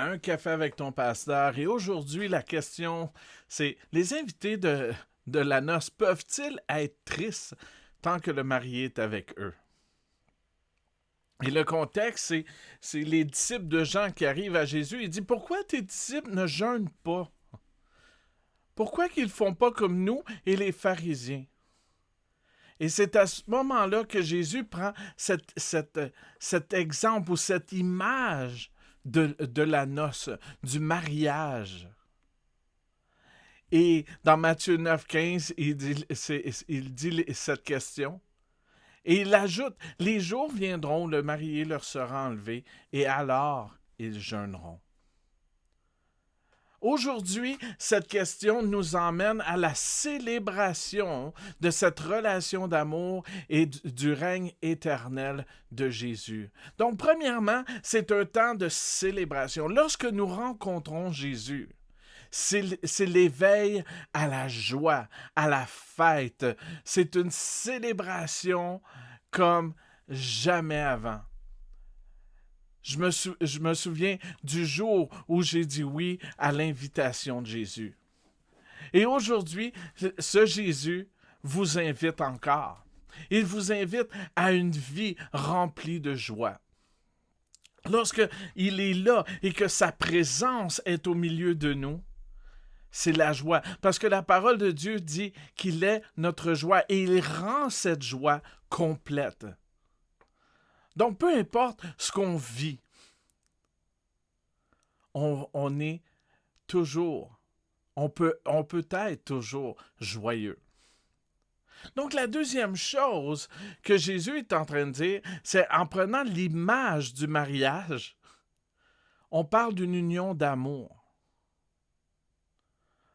Un café avec ton pasteur. Et aujourd'hui, la question, c'est les invités de la noce peuvent-ils être tristes tant que le marié est avec eux? Et le contexte, c'est les disciples de Jean qui arrivent à Jésus. Il dit, pourquoi tes disciples ne jeûnent pas? Pourquoi qu'ils ne font pas comme nous et les pharisiens? Et c'est à ce moment-là que Jésus prend cet exemple ou cette image de la noce, du mariage. Et dans Matthieu 9,15, il dit cette question. Et il ajoute, les jours viendront, le marié leur sera enlevé, et alors ils jeûneront. Aujourd'hui, cette question nous emmène à la célébration de cette relation d'amour et du règne éternel de Jésus. Donc, premièrement, c'est un temps de célébration. Lorsque nous rencontrons Jésus, c'est l'éveil à la joie, à la fête. C'est une célébration comme jamais avant. Je me souviens du jour où j'ai dit oui à l'invitation de Jésus. Et aujourd'hui, ce Jésus vous invite encore. Il vous invite à une vie remplie de joie. Lorsque il est là et que sa présence est au milieu de nous, c'est la joie. Parce que la parole de Dieu dit qu'il est notre joie et il rend cette joie complète. Donc, peu importe ce qu'on vit, on est toujours, on peut être toujours joyeux. Donc, la deuxième chose que Jésus est en train de dire, c'est en prenant l'image du mariage, on parle d'une union d'amour.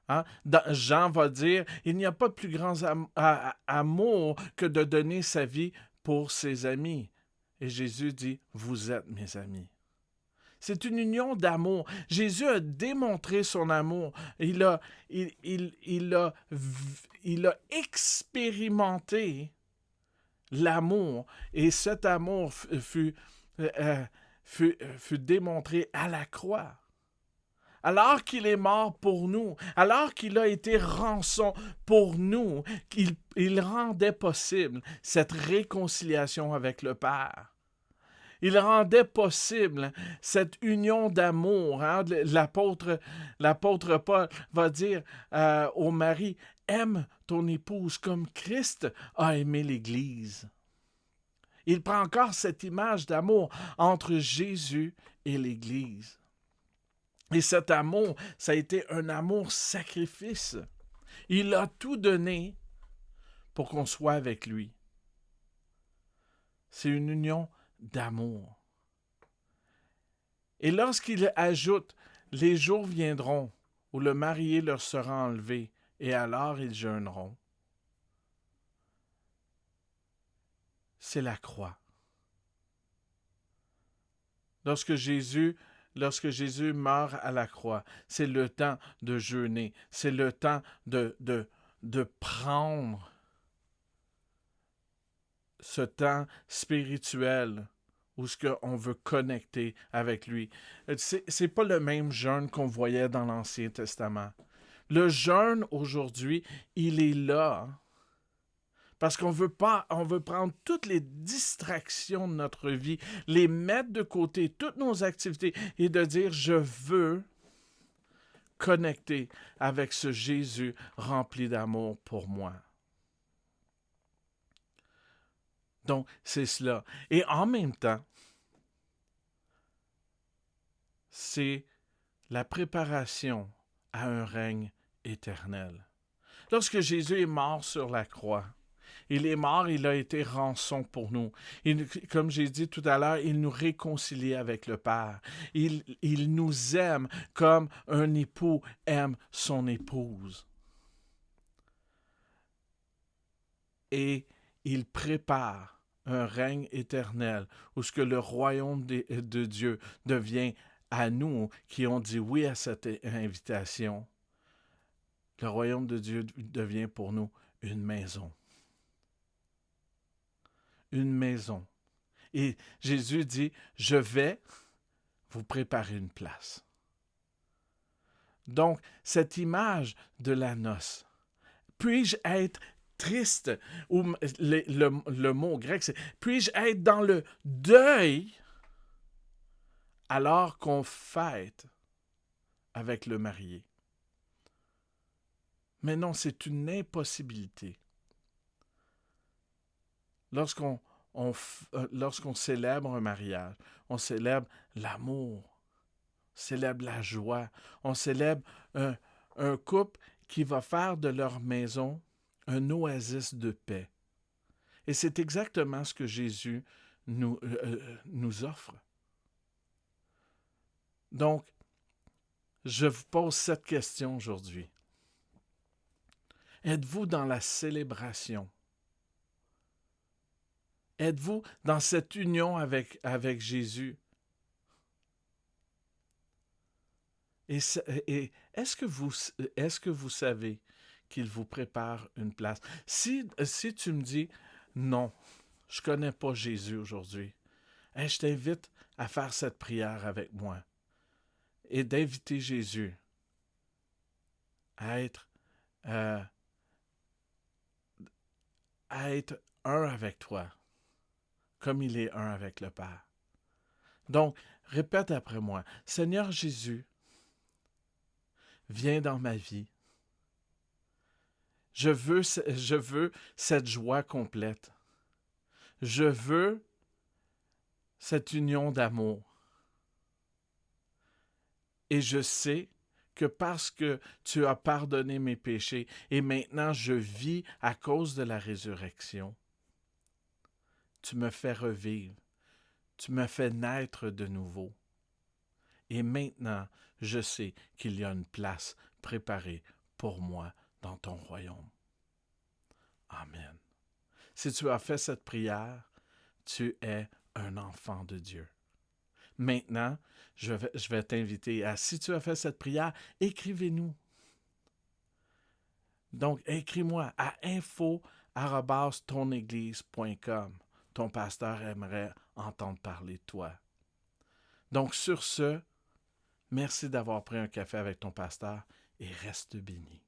Hein? Jean va dire, il n'y a pas de plus grand amour que de donner sa vie pour ses amis. Et Jésus dit, vous êtes mes amis. C'est une union d'amour. Jésus a démontré son amour. Il a expérimenté l'amour. Et cet amour fut démontré à la croix. Alors qu'il est mort pour nous, alors qu'il a été rançon pour nous, il rendait possible cette réconciliation avec le Père. Il rendait possible cette union d'amour. Hein? L'apôtre Paul va dire au mari, aime ton épouse comme Christ a aimé l'Église. Il prend encore cette image d'amour entre Jésus et l'Église. Et cet amour, ça a été un amour sacrifice. Il a tout donné pour qu'on soit avec lui. C'est une union d'amour. Et lorsqu'il ajoute, les jours viendront où le marié leur sera enlevé, et alors ils jeûneront. C'est la croix. Lorsque Jésus meurt à la croix, c'est le temps de jeûner, c'est le temps de prendre ce temps spirituel où on veut connecter avec lui. C'est pas le même jeûne qu'on voyait dans l'Ancien Testament. Le jeûne aujourd'hui, il est là parce qu'on veut prendre toutes les distractions de notre vie, les mettre de côté, toutes nos activités, et de dire, je veux connecter avec ce Jésus rempli d'amour pour moi. Donc, c'est cela. Et en même temps, c'est la préparation à un règne éternel. Lorsque Jésus est mort sur la croix, il est mort, il a été rançon pour nous. Comme j'ai dit tout à l'heure, il nous réconcilie avec le Père. Il nous aime comme un époux aime son épouse. Et il prépare un règne éternel où ce que le royaume de Dieu devient à nous qui ont dit oui à cette invitation. Le royaume de Dieu devient pour nous une maison. Une maison. Et Jésus dit, je vais vous préparer une place. Donc, cette image de la noce, puis-je être triste, ou le mot grec, c'est puis-je être dans le deuil alors qu'on fête avec le marié? Mais non, c'est une impossibilité. Lorsqu'on célèbre un mariage, on célèbre l'amour, on célèbre la joie, on célèbre un couple qui va faire de leur maison un oasis de paix. Et c'est exactement ce que Jésus nous offre. Donc, je vous pose cette question aujourd'hui. Êtes-vous dans la célébration? Êtes-vous dans cette union avec Jésus? Et est-ce que vous savez qu'il vous prépare une place? Si tu me dis, non, je ne connais pas Jésus aujourd'hui, je t'invite à faire cette prière avec moi et d'inviter Jésus à être, euh, un avec toi, comme il est un avec le Père. Donc, répète après moi, Seigneur Jésus, viens dans ma vie. Je veux cette joie complète. Je veux cette union d'amour. Et je sais que parce que tu as pardonné mes péchés et maintenant je vis à cause de la résurrection, tu me fais revivre, tu me fais naître de nouveau. Et maintenant, je sais qu'il y a une place préparée pour moi dans ton royaume. Amen. Si tu as fait cette prière, tu es un enfant de Dieu. Maintenant, je vais t'inviter à, si tu as fait cette prière, écrivez-nous. Donc, écris-moi à info@toneglise.com. Ton pasteur aimerait entendre parler de toi. Donc, sur ce, merci d'avoir pris un café avec ton pasteur et reste béni.